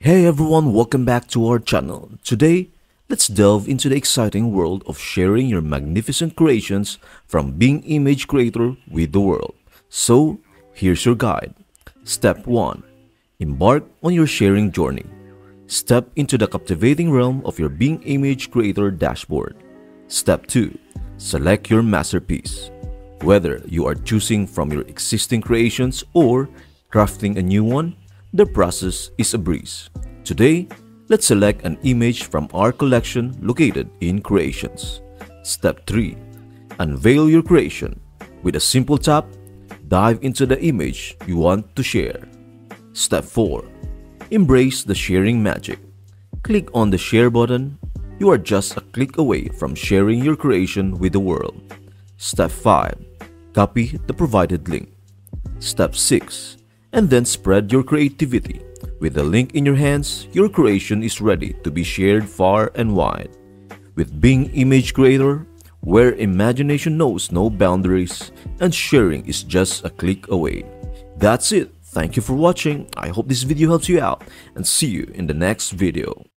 Hey everyone, welcome back to our channel. Today, let's delve into the exciting world of sharing your magnificent creations from Bing Image Creator with the world. So, here's your guide. Step 1. Embark on your sharing journey. Step into the captivating realm of your Bing Image Creator dashboard. Step 2. Select your masterpiece. Whether you are choosing from your existing creations or crafting a new one, the process is a breeze. Today, let's select an image from our collection located in Creations. Step 3. Unveil your creation. With a simple tap, dive into the image you want to share. Step 4. Embrace the sharing magic. Click on the share button. You are just a click away from sharing your creation with the world. Step 5. Copy the provided link. Step 6. And then spread your creativity. With the link in your hands, your creation is ready to be shared far and wide. With Bing Image Creator, where imagination knows no boundaries and sharing is just a click away. That's it. Thank you for watching. I hope this video helps you out and see you in the next video.